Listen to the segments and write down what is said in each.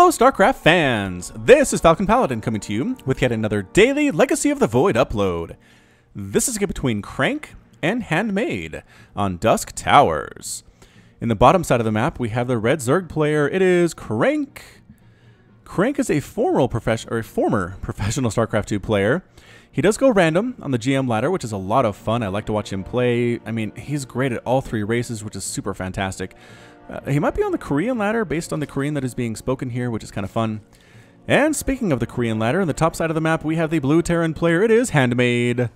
Hello StarCraft fans! This is Falcon Paladin coming to you with yet another daily Legacy of the Void upload. This is a game between CranK and HanDmade on Dusk Towers. In the bottom side of the map we have the red Zerg player. It is CranK. CranK is a former professional StarCraft 2 player. He does go random on the GM ladder, which is a lot of fun. I like to watch him play. I mean, he's great at all three races, which is super fantastic. He might be on the Korean ladder based on the Korean that is being spoken here, which is kind of fun. And speaking of the Korean ladder, on the top side of the map, we have the blue Terran player. It is HanDmade.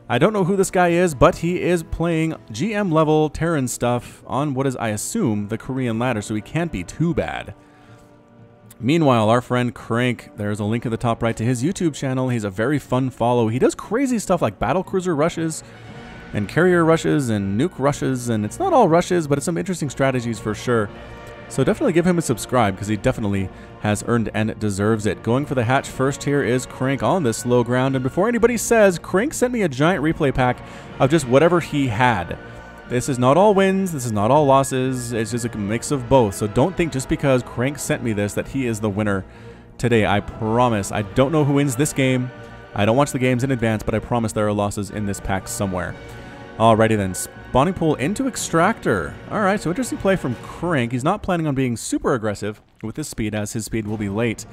I don't know who this guy is, but he is playing GM level Terran stuff on what is, I assume, the Korean ladder, so he can't be too bad. Meanwhile, our friend CranK, there's a link at the top right to his YouTube channel. He's a very fun follow. He does crazy stuff like battlecruiser rushes and carrier rushes and nuke rushes, and it's not all rushes, but it's some interesting strategies for sure. So definitely give him a subscribe because he definitely has earned and deserves it. Going for the hatch first here is CranK on this low ground, and before anybody says, CranK sent me a giant replay pack of just whatever he had. This is not all wins, this is not all losses, it's just a mix of both. So don't think just because CranK sent me this that he is the winner today. I promise. I don't know who wins this game. I don't watch the games in advance, but I promise there are losses in this pack somewhere. Alrighty then, spawning pool into Extractor. Alright, so interesting play from CranK. He's not planning on being super aggressive with his speed, as his speed will be late.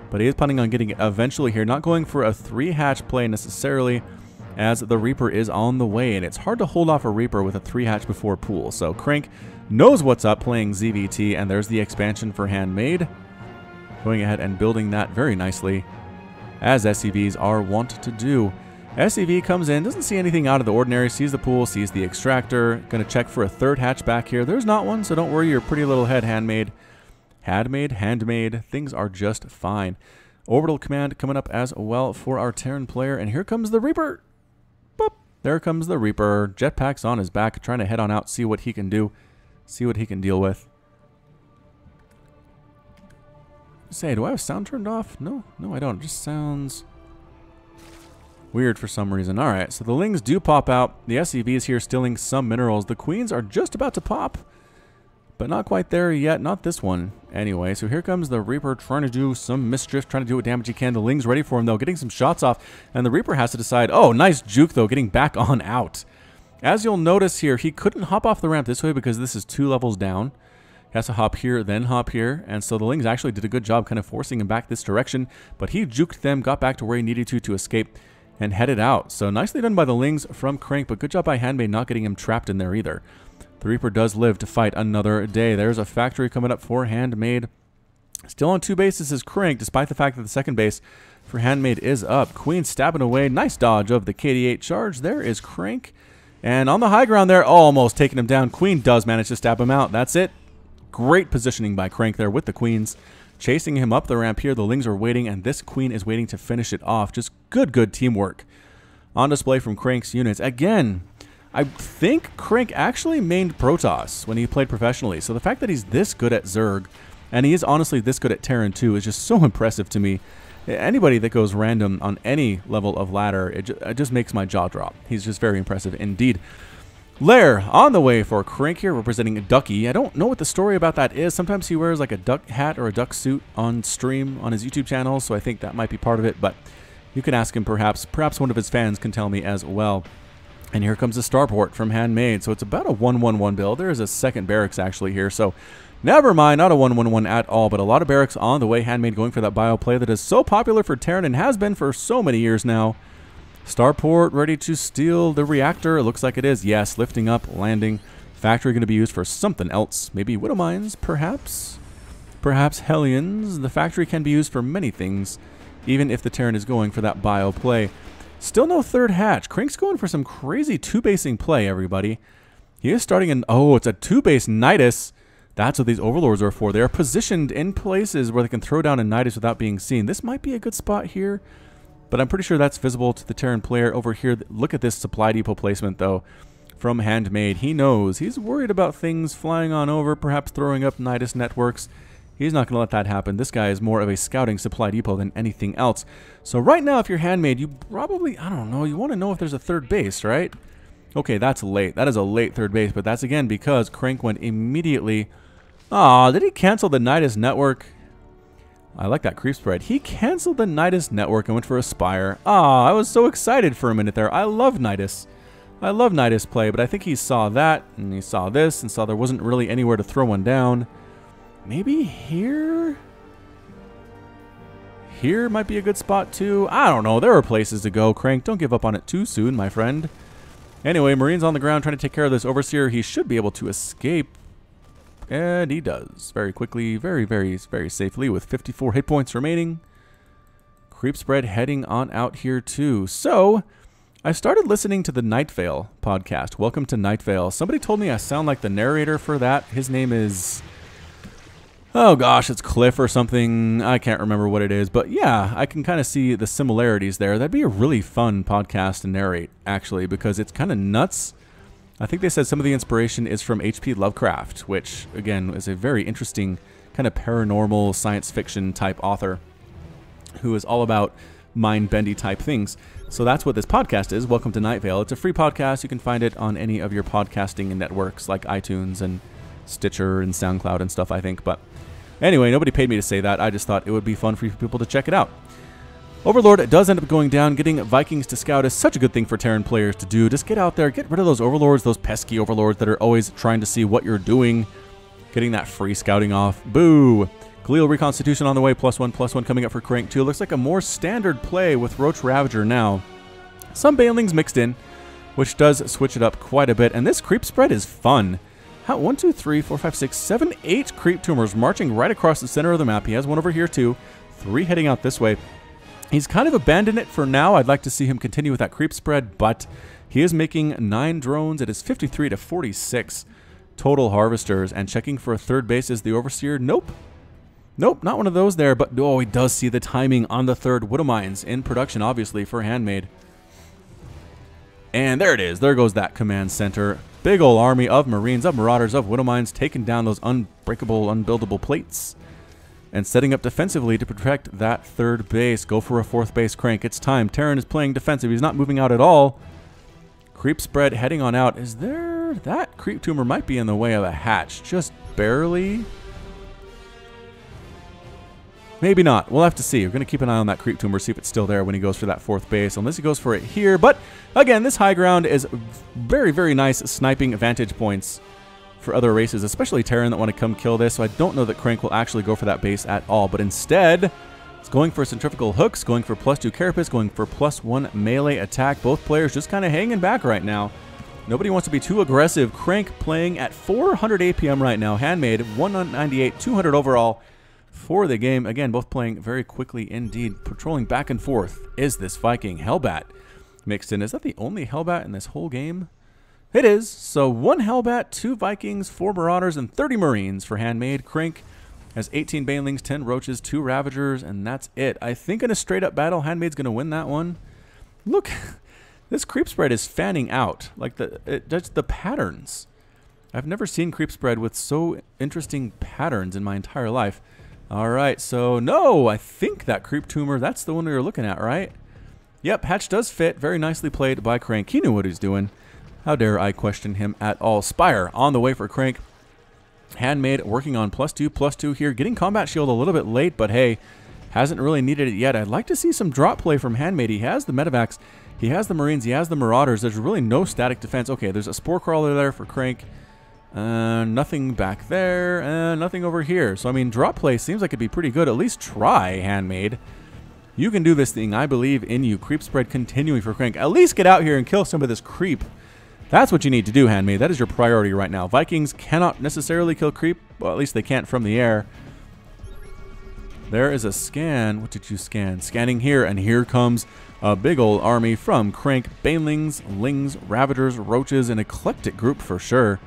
But he is planning on getting it eventually here. Not going for a 3-hatch play necessarily, as the Reaper is on the way. And it's hard to hold off a Reaper with a 3-hatch before pool. So CranK knows what's up playing ZVT, and there's the expansion for HanDmade. Going ahead and building that very nicely, as SCVs are wont to do. SCV comes in, doesn't see anything out of the ordinary, sees the pool, sees the Extractor. Gonna check for a 3rd hatch back here. There's not one, so don't worry your pretty little head, HanDmade. HanDmade, things are just fine. Orbital command coming up as well for our Terran player, and here comes the Reaper. Boop. There comes the Reaper. Jetpack's on his back, trying to head on out, see what he can do, see what he can deal with. Say, do I have sound turned off? No, I don't. It just sounds weird for some reason. Alright, so the Lings do pop out. The SCV is here stealing some minerals. The Queens are just about to pop, but not quite there yet. Not this one. Anyway, so here comes the Reaper trying to do some mischief, trying to do what damage he can. The Lings ready for him, though, getting some shots off, and the Reaper has to decide. Oh, nice juke, though, getting back on out. As you'll notice here, he couldn't hop off the ramp this way because this is 2 levels down. He has to hop here, then hop here, and so the Lings actually did a good job kind of forcing him back this direction, but he juked them, got back to where he needed to escape, and headed out. So nicely done by the Lings from CranK, but good job by HanDmade not getting him trapped in there either. The Reaper does live to fight another day. There's a factory coming up for HanDmade. Still on 2 bases is CranK, despite the fact that the 2nd base for HanDmade is up. Queen stabbing away. Nice dodge of the KD8 charge. There is CranK. And on the high ground there, almost taking him down. Queen does manage to stab him out. That's it. Great positioning by CranK there with the Queens. Chasing him up the ramp here. The Lings are waiting, and this Queen is waiting to finish it off. Just good teamwork on display from CranK's units. Again, I think CranK actually mained Protoss when he played professionally. So the fact that he's this good at Zerg, and he is honestly this good at Terran too, is just so impressive to me. Anybody that goes random on any level of ladder, it just makes my jaw drop. He's just very impressive indeed. Lair on the way for CranK here, representing Ducky. I don't know what the story about that is. Sometimes he wears like a duck hat or a duck suit on stream on his YouTube channel, so I think that might be part of it, but you can ask him perhaps. Perhaps one of his fans can tell me as well. And here comes a starport from HanDmade, so it's about a 1-1-1 build. There is a 2nd barracks actually here, so never mind, not a 1-1-1 at all, but a lot of barracks on the way. HanDmade going for that bio play that is so popular for Terran and has been for so many years now. Starport ready to steal the reactor. It looks like it is. Yes, lifting up, landing. Factory going to be used for something else. Maybe Widow Mines, perhaps? Perhaps Hellions. The factory can be used for many things, even if the Terran is going for that bio play. Still no 3rd hatch. CranK's going for some crazy 2-basing play, everybody. He is starting in... Oh, it's a 2-base Nidus. That's what these Overlords are for. They are positioned in places where they can throw down a Nidus without being seen. This might be a good spot here, but I'm pretty sure that's visible to the Terran player over here. Look at this supply depot placement, though, from HanDmade. He knows. He's worried about things flying on over, perhaps throwing up Nidus networks. He's not going to let that happen. This guy is more of a scouting supply depot than anything else. So right now, if you're HanDmade, you probably, I don't know, you want to know if there's a 3rd base, right? Okay, that's late. That is a late 3rd base, but that's, again, because CranK went immediately... Aw, did he cancel the Nidus network? I like that creep spread. He canceled the Nidus network and went for a Spire. Ah, I was so excited for a minute there. I love Nidus. I love Nidus play, but I think he saw that, and he saw this, and saw there wasn't really anywhere to throw one down. Maybe here? Here might be a good spot too. I don't know. There are places to go. Crank, don't give up on it too soon, my friend. Anyway, Marine's on the ground trying to take care of this Overseer. He should be able to escape. And he does. Very quickly, very safely with 54 hit points remaining. Creep spread heading on out here too. So, I started listening to the Night Vale podcast. Welcome to Night Vale. Somebody told me I sound like the narrator for that. His name is... oh gosh, it's Cliff or something. I can't remember what it is. But yeah, I can kind of see the similarities there. That'd be a really fun podcast to narrate, actually, because it's kind of nuts. I think they said some of the inspiration is from H.P. Lovecraft, which, again, is a very interesting kind of paranormal science fiction type author who is all about mind-bendy type things. So that's what this podcast is. Welcome to Night Vale. It's a free podcast. You can find it on any of your podcasting networks like iTunes and Stitcher and SoundCloud and stuff, I think. But anyway, nobody paid me to say that. I just thought it would be fun for people to check it out. Overlord does end up going down. Getting Vikings to scout is such a good thing for Terran players to do. Just get out there, get rid of those Overlords, those pesky Overlords that are always trying to see what you're doing. Getting that free scouting off. Boo! Glial Reconstitution on the way, +1/+1 coming up for Crank 2. Looks like a more standard play with Roach Ravager now. Some Banelings mixed in, which does switch it up quite a bit. And this creep spread is fun. 1, 2, 3, 4, 5, 6, 7, 8 creep tumors marching right across the center of the map. He has one over here too. 3 heading out this way. He's kind of abandoned it for now. I'd like to see him continue with that creep spread, but he is making 9 drones. It is 53 to 46 total harvesters. And checking for a third base is the Overseer. Nope. Nope, not one of those there, but oh, he does see the timing on the third Widow Mines in production, obviously, for HanDmade. And there it is. There goes that command center. Big ol' army of Marines, of Marauders, of Widow Mines, taking down those unbreakable, unbuildable plates. And setting up defensively to protect that third base. Go for a fourth base, Crank. It's time. Terran is playing defensive. He's not moving out at all. Creep spread heading on out. Is there... that creep tumor might be in the way of a hatch. Just barely... maybe not. We'll have to see. We're going to keep an eye on that creep tumor, see if it's still there when he goes for that fourth base, unless he goes for it here. But, again, this high ground is very nice sniping vantage points for other races, especially Terran that want to come kill this. So I don't know that Crank will actually go for that base at all. But instead, it's going for centrifugal hooks, going for +2 carapace, going for +1 melee attack. Both players just kind of hanging back right now. Nobody wants to be too aggressive. Crank playing at 400 APM right now. HanDmade, 198, 200 overall for the game. Again, both playing very quickly indeed. Patrolling back and forth is this Viking Hellbat mixed in. Is that the only Hellbat in this whole game? It is. So 1 Hellbat, 2 Vikings, 4 Marauders, and 30 Marines for HanDmade. Crank has 18 Banelings, 10 Roaches, 2 Ravagers, and that's it. I think in a straight-up battle, HanDmade's going to win that one. Look, this creep spread is fanning out. Like, just the patterns. I've never seen creep spread with so interesting patterns in my entire life. All right, so no, I think that creep tumor, that's the one we were looking at, right? Yep, hatch does fit. Very nicely played by Crank. He knew what he's doing. How dare I question him at all. Spire on the way for Crank. HanDmade working on +2/+2 here. Getting combat shield a little bit late, but hey, hasn't really needed it yet. I'd like to see some drop play from HanDmade. He has the medevacs. He has the Marines. He has the Marauders. There's really no static defense. Okay, there's a Spore Crawler there for Crank. Nothing back there. Nothing over here. So, I mean, drop play seems like it'd be pretty good. At least try, HanDmade. You can do this thing. I believe in you. Creep spread continuing for Crank. At least get out here and kill some of this creep. That's what you need to do, HanDmade. That is your priority right now. Vikings cannot necessarily kill creep. Well, at least they can't from the air. There is a scan. What did you scan? Scanning here, and here comes a big old army from Crank. Banelings, Lings, Ravagers, Roaches, an eclectic group for sure.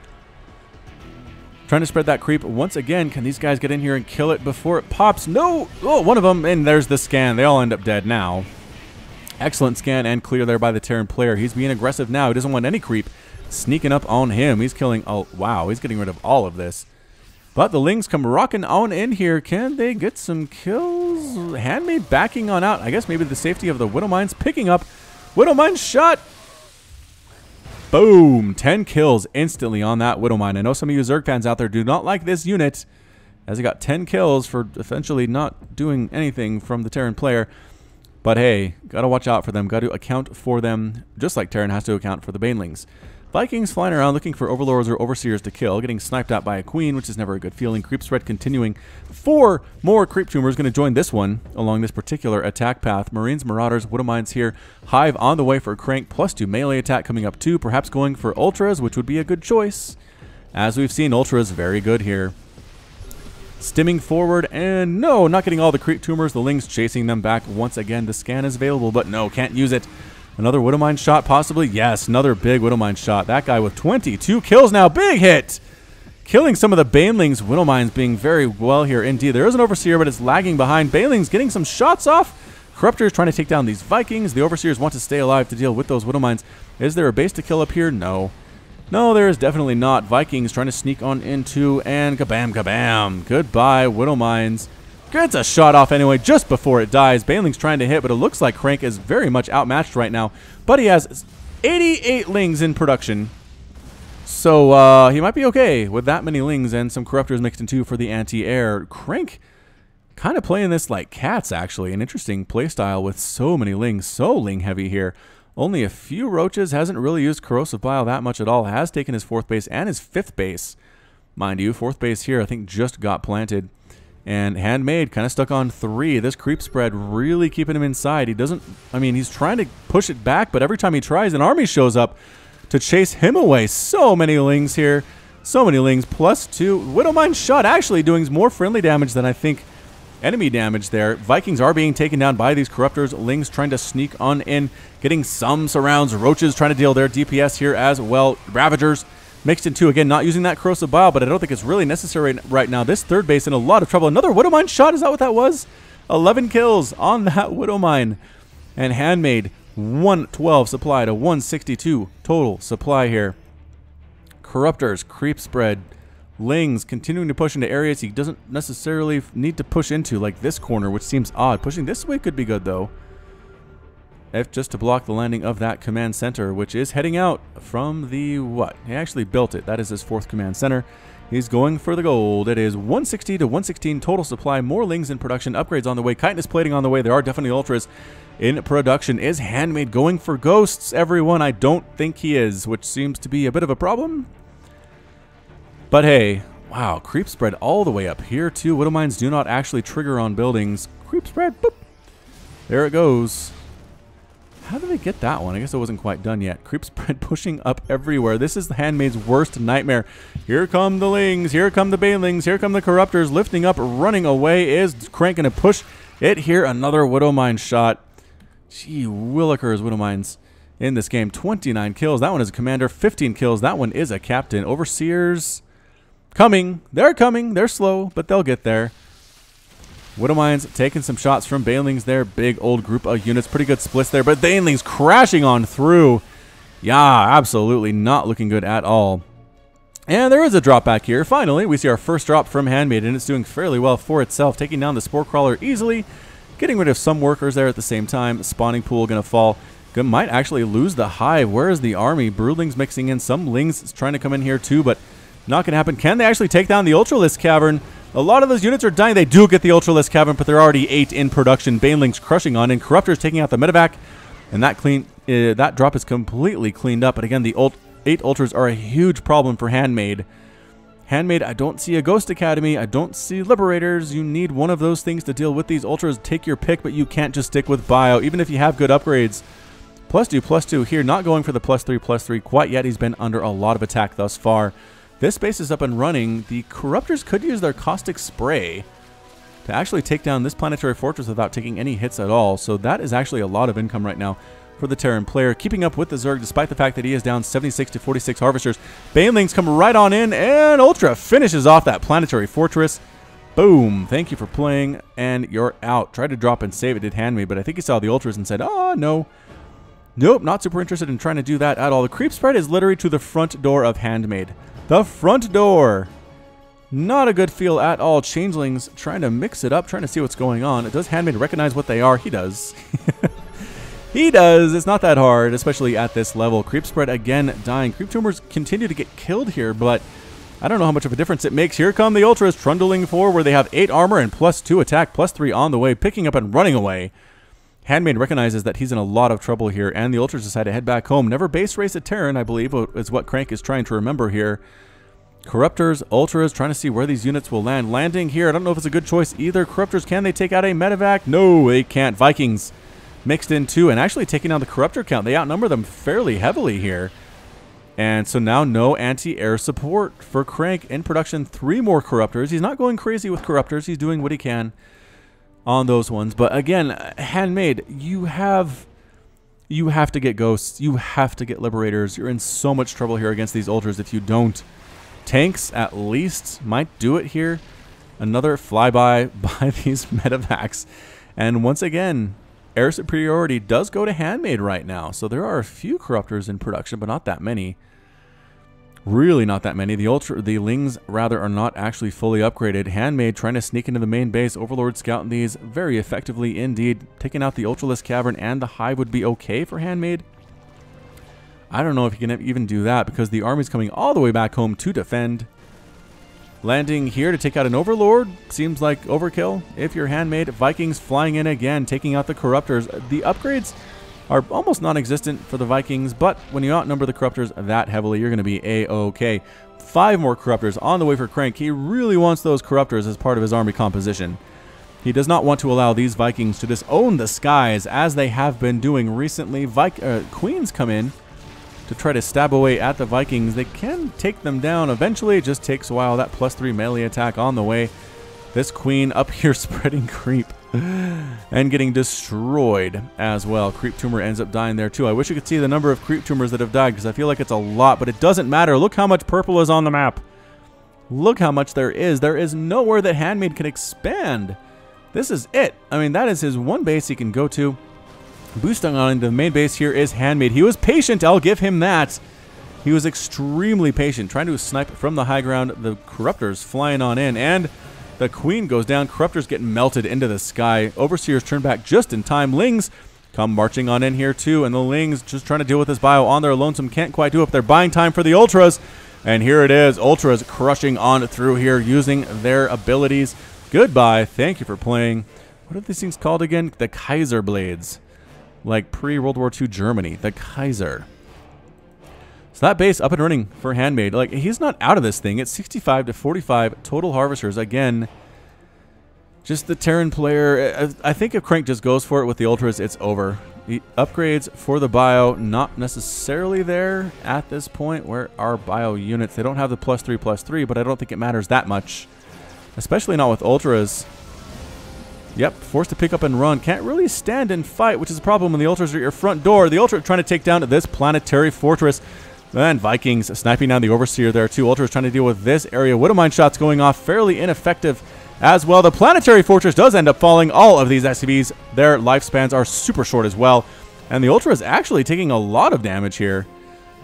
Trying to spread that creep once again. Can these guys get in here and kill it before it pops? No! Oh, one of them, and there's the scan. They all end up dead now. Excellent scan and clear there by the Terran player. He's being aggressive now. He doesn't want any creep sneaking up on him. He's killing... oh, wow. He's getting rid of all of this. But the Lings come rocking on in here. Can they get some kills? HanDmade backing on out. I guess maybe the safety of the Widow Mines picking up. Widow Mine shot. Boom. 10 kills instantly on that Widow Mine. I know some of you Zerg fans out there do not like this unit. as he got 10 kills for essentially not doing anything from the Terran player. But hey, gotta watch out for them, gotta account for them, just like Terran has to account for the Banelings. Vikings flying around looking for Overlords or Overseers to kill, getting sniped at by a Queen, which is never a good feeling. Creep spread continuing. 4 more Creep Tumors going to join this one along this particular attack path. Marines, Marauders, Widowmines here. Hive on the way for Crank, +2 melee attack coming up too. Perhaps going for Ultras, which would be a good choice. As we've seen, Ultras very good here. Stimming forward, and no, not getting all the Creep Tumors. The Lings chasing them back once again. The scan is available, but no, can't use it. Another Widowmine shot, possibly? Yes, another big Widowmine shot. That guy with 22 kills now. Big hit! Killing some of the Banelings. Widowmines being very well here indeed. There is an Overseer, but it's lagging behind. Banelings getting some shots off. Corruptors trying to take down these Vikings. The Overseers want to stay alive to deal with those Widowmines. Is there a base to kill up here? No. No, there is definitely not. Vikings trying to sneak on into, and kabam, kabam. Goodbye, Widowmines. Gets a shot off anyway just before it dies. Baneling's trying to hit, but it looks like Crank is very much outmatched right now. But he has 88 Lings in production. So he might be okay with that many Lings and some Corruptors mixed in too for the anti-air. Crank kind of playing this like cats, actually. An interesting playstyle with so many Lings. So Ling heavy here. Only a few Roaches. Hasn't really used Corrosive Bile that much at all. Has taken his 4th base and his 5th base. Mind you, 4th base here I think just got planted. And HanDmade kind of stuck on 3. This creep spread really keeping him inside. He doesn't, I mean, he's trying to push it back, but every time he tries, an army shows up to chase him away. So many Lings here. So many Lings. +2. Widowmine shot actually doing more friendly damage than I think enemy damage there. Vikings are being taken down by these Corruptors. Lings trying to sneak on in, getting some surrounds. Roaches trying to deal their DPS here as well. Ravagers mixed in 2. Again, not using that Corrosive Bile, but I don't think it's really necessary right now. This 3rd base in a lot of trouble. Another Widowmine shot. Is that what that was? 11 kills on that Widowmine. And HanDmade, 112 supply to 162 total supply here. Corruptors, creep spread. Lings continuing to push into areas he doesn't necessarily need to push into, like this corner, which seems odd. Pushing this way could be good, though. If just to block the landing of that command center, which is heading out from the what? He actually built it. That is his 4th command center. He's going for the gold. It is 160 to 116 total supply. More Lings in production. Upgrades on the way. Chitinous plating on the way. There are definitely Ultras in production. Is HanDmade going for ghosts, everyone? I don't think he is, which seems to be a bit of a problem. But hey, wow, creep spread all the way up here too. Widowmines do not actually trigger on buildings. Creep spread, boop. There it goes. How did they get that one? I guess it wasn't quite done yet. Creep spread pushing up everywhere. This is the HanDmade's worst nightmare. Here come the Lings. Here come the Banelings. Here come the Corruptors. Lifting up, running away. Is Crank going to push it here? Another Widowmine shot. Gee willikers, Widowmines in this game. 29 kills. That one is a commander. 15 kills. That one is a captain. Overseers coming. They're coming. They're slow, but they'll get there. Widowmines taking some shots from Banelings there. Big old group of units. Pretty good splits there, but Banelings crashing on through. Yeah, absolutely not looking good at all. And there is a drop back here. Finally, we see our first drop from HanDmade, and it's doing fairly well for itself. Taking down the Spore Crawler easily. Getting rid of some workers there at the same time. Spawning pool going to fall. Might actually lose the Hive. Where is the army? Broodlings mixing in. Some Lings trying to come in here too, but not going to happen. Can they actually take down the Ultralisk Cavern? A lot of those units are dying. They do get the Ultralisk Cavern, but there are already 8 in production. Banelings crushing on, and Corruptors taking out the medevac. And that drop is completely cleaned up. But again, the 8 Ultras are a huge problem for HanDmade. HanDmade, I don't see a Ghost Academy. I don't see Liberators. You need one of those things to deal with these Ultras. Take your pick, but you can't just stick with Bio, even if you have good upgrades. +2/+2 here. Not going for the +3/+3 quite yet. He's been under a lot of attack thus far. This base is up and running. The Corruptors could use their Caustic Spray to actually take down this planetary fortress without taking any hits at all. So that is actually a lot of income right now for the Terran player. Keeping up with the Zerg despite the fact that he is down 76 to 46 Harvesters. Banelings come right on in, and Ultra finishes off that planetary fortress. Boom. Thank you for playing, and you're out. Tried to drop and save it, did HanDmade, but I think he saw the Ultras and said, oh, no. Nope, not super interested in trying to do that at all. The creep spread is literally to the front door of HanDmade. The front door. Not a good feel at all. Changelings trying to mix it up, trying to see what's going on. Does HanDmade recognize what they are? He does. He does. It's not that hard, especially at this level. Creep spread again dying. Creep tumors continue to get killed here, but I don't know how much of a difference it makes. Here come the Ultras trundling forward. They have 8 armor and +2 attack, +3 on the way, picking up and running away. HanDmade recognizes that he's in a lot of trouble here, and the Ultras decide to head back home. Never base race a Terran, I believe, is what CranK is trying to remember here. Corruptors, Ultras, trying to see where these units will land. Landing here, I don't know if it's a good choice either. Corruptors, can they take out a medevac? No, they can't. Vikings mixed in too, and actually taking down the Corruptor count. They outnumber them fairly heavily here. And so now no anti-air support for CranK in production. 3 more Corruptors. He's not going crazy with Corruptors. He's doing what he can on those ones. But again, HanDmade, you have to get Ghosts. You have to get Liberators. You're in so much trouble here against these Ultras if you don't. Tanks, at least, might do it here. Another flyby by these medevacs. And once again, air superiority does go to HanDmade right now. So there are a few Corruptors in production, but not that many. Really not that many. The Lings, rather, are not actually fully upgraded. HanDmade trying to sneak into the main base. Overlord scouting these very effectively indeed. Taking out the Ultralisk Cavern and the Hive would be okay for HanDmade. I don't know if you can even do that because the army's coming all the way back home to defend. Landing here to take out an Overlord seems like overkill if you're HanDmade. Vikings flying in again, taking out the Corruptors. The upgrades are almost non-existent for the Vikings, but when you outnumber the Corruptors that heavily, you're going to be A-okay. 5 more Corruptors on the way for CranK. He really wants those Corruptors as part of his army composition. He does not want to allow these Vikings to just own the skies as they have been doing recently. Queens come in to try to stab away at the Vikings. They can take them down eventually. It just takes a while. That +3 melee attack on the way. This Queen up here spreading creep and getting destroyed as well. Creep tumor ends up dying there too. I wish you could see the number of creep tumors that have died because I feel like it's a lot, but it doesn't matter. Look how much purple is on the map. Look how much there is. There is nowhere that HanDmade can expand. This is it. I mean, that is his one base he can go to. Boosting on into the main base here is HanDmade. He was patient, I'll give him that. He was extremely patient, trying to snipe from the high ground. The Corruptors flying on in, and the Queen goes down. Corruptors get melted into the sky. Overseers turn back just in time. Lings come marching on in here too, and the Lings just trying to deal with this bio on their lonesome. Can't quite do it. They're buying time for the Ultras, and here it is. Ultras crushing on through here using their abilities. Goodbye. Thank you for playing. What are these things called again? The Kaiser Blades. Like pre-World War II Germany, the Kaiser. So that base up and running for HanDmade. Like, he's not out of this thing. It's 65 to 45 total harvesters. Again, just the Terran player. I think if CranK just goes for it with the Ultras, it's over. The upgrades for the bio, not necessarily there at this point. Where are bio units? They don't have the +3/+3, but I don't think it matters that much. Especially not with Ultras. Yep, forced to pick up and run. Can't really stand and fight, which is a problem when the Ultras are at your front door. The Ultra trying to take down this planetary fortress. And Vikings sniping down the Overseer there too. Ultras trying to deal with this area. Widowmine shots going off, fairly ineffective as well. The planetary fortress does end up falling. All of these SCVs, their lifespans are super short as well. And the Ultra is actually taking a lot of damage here.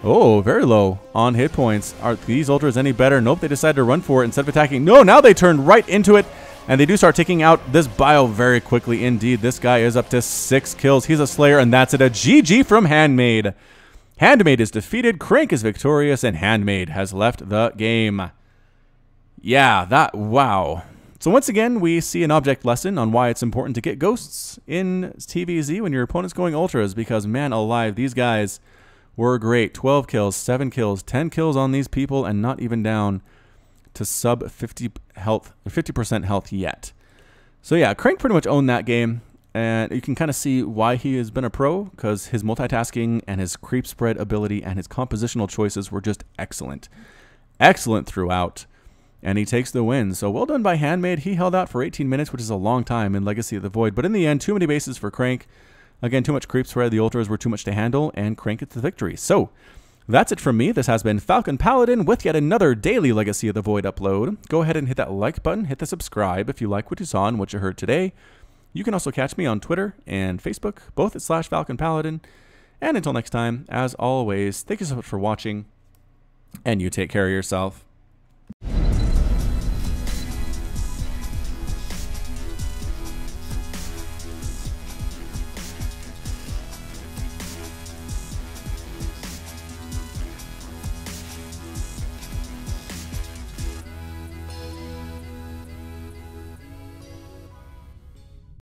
Oh, very low on hit points. Are these Ultras any better? Nope, they decided to run for it instead of attacking. No, now they turned right into it. And they do start taking out this bio very quickly indeed. This guy is up to 6 kills. He's a Slayer, and that's it. A GG from HanDmade. HanDmade is defeated, CranK is victorious, and HanDmade has left the game. Yeah, wow. So once again, we see an object lesson on why it's important to get Ghosts in TVZ when your opponent's going Ultras, because man alive, these guys were great. 12 kills, 7 kills, 10 kills on these people, and not even down to sub 50% health yet. So yeah, CranK pretty much owned that game, and you can kind of see why he has been a pro, because his multitasking and his creep spread ability and his compositional choices were just excellent. Excellent throughout, and he takes the win. So well done by HanDmade. He held out for 18 minutes, which is a long time in Legacy of the Void, but in the end, too many bases for CranK. Again, too much creep spread. The Ultras were too much to handle, and CranK gets the victory. So that's it from me. This has been Falcon Paladin with yet another daily Legacy of the Void upload. Go ahead and hit that like button, hit the subscribe if you like what you saw and what you heard today. You can also catch me on Twitter and Facebook, both at /Falcon Paladin. And until next time, as always, thank you so much for watching, and you take care of yourself.